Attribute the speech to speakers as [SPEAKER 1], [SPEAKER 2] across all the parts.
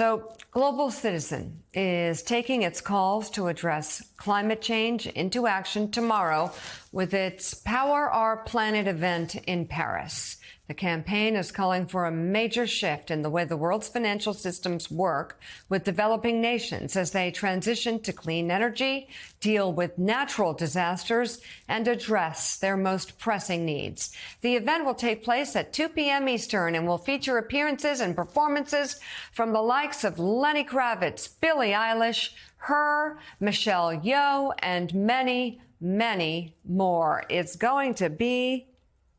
[SPEAKER 1] So, Global Citizen is taking its calls to address climate change into action tomorrow with its Power Our Planet event in Paris. The campaign is calling for a major shift in the way the world's financial systems work with developing nations as they transition to clean energy, deal with natural disasters, and address their most pressing needs. The event will take place at 2 p.m. Eastern and will feature appearances and performances from the likes of Lenny Kravitz, Billie Eilish, Her, Michelle Yeoh, and many, many more. It's going to be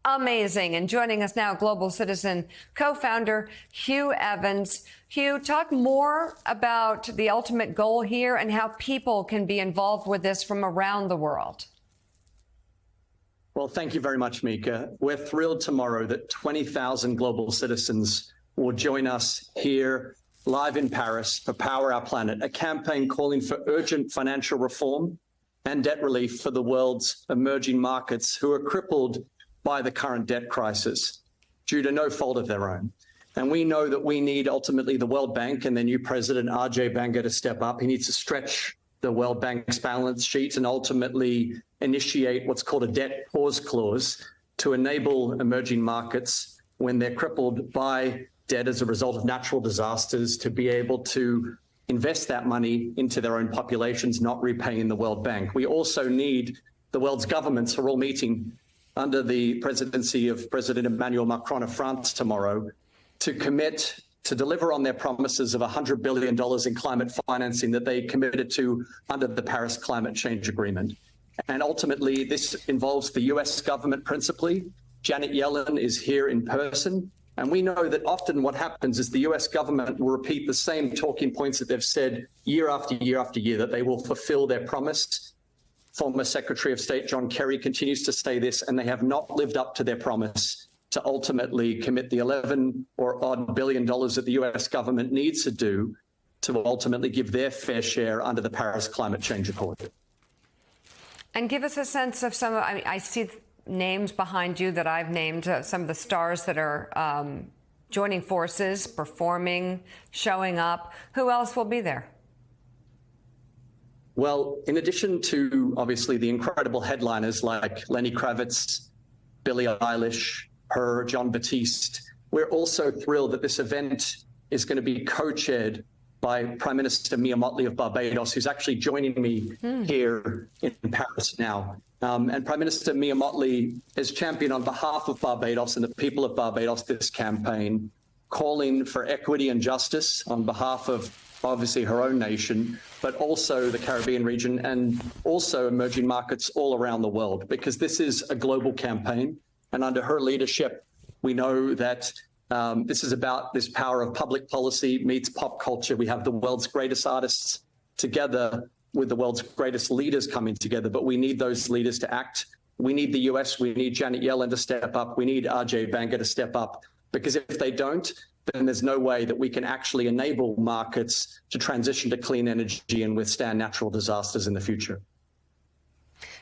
[SPEAKER 1] amazing. And joining us now, Global Citizen co-founder Hugh Evans. Hugh, talk more about the ultimate goal here and how people can be involved with this from around the world.
[SPEAKER 2] Well, thank you very much, Mika. We're thrilled tomorrow that 20,000 global citizens will join us here live in Paris for Power Our Planet, a campaign calling for urgent financial reform and debt relief for the world's emerging markets who are crippled by the current debt crisis due to no fault of their own. And we know that we need ultimately the World Bank and their new president, Ajay Banga, to step up. He needs to stretch the World Bank's balance sheet and ultimately initiate what's called a debt pause clause to enable emerging markets, when they're crippled by debt as a result of natural disasters, to be able to invest that money into their own populations, not repaying the World Bank. We also need the world's governments who are all meeting under the presidency of President Emmanuel Macron of France tomorrow to commit to deliver on their promises of $100 billion in climate financing that they committed to under the Paris Climate Change Agreement. And ultimately, this involves the US government principally. Janet Yellen is here in person. And we know that often what happens is the US government will repeat the same talking points that they've said year after year after year, that they will fulfill their promise. Former Secretary of State John Kerry continues to say this, and they have not lived up to their promise to ultimately commit the 11 or odd billion dollars that the US government needs to do to ultimately give their fair share under the Paris Climate Change Accord.
[SPEAKER 1] And give us a sense of some, I see names behind you that I've named, some of the stars that are joining forces, performing, showing up. Who else will be there?
[SPEAKER 2] Well, in addition to obviously the incredible headliners like Lenny Kravitz, Billie Eilish, Her, Jon Batiste, we're also thrilled that this event is going to be co-chaired by Prime Minister Mia Mottley of Barbados, who's actually joining me here in Paris now. And Prime Minister Mia Mottley has championed on behalf of Barbados and the people of Barbados this campaign, calling for equity and justice on behalf of obviously her own nation, but also the Caribbean region and also emerging markets all around the world, because this is a global campaign. And under her leadership, we know that this is about this power of public policy meets pop culture. We have the world's greatest artists together with the world's greatest leaders coming together, but we need those leaders to act. We need the US, we need Janet Yellen to step up, we need Ajay Banga to step up, because if they don't, then there's no way that we can actually enable markets to transition to clean energy and withstand natural disasters in the future.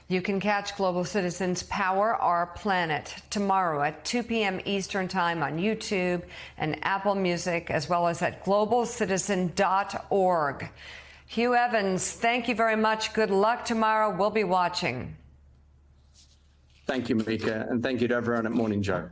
[SPEAKER 1] You can catch Global Citizen's Power Our Planet tomorrow at 2 p.m. Eastern Time on YouTube and Apple Music, as well as at globalcitizen.org. Hugh Evans, thank you very much. Good luck tomorrow. We'll be watching.
[SPEAKER 2] Thank you, Mika, and thank you to everyone at Morning Joe.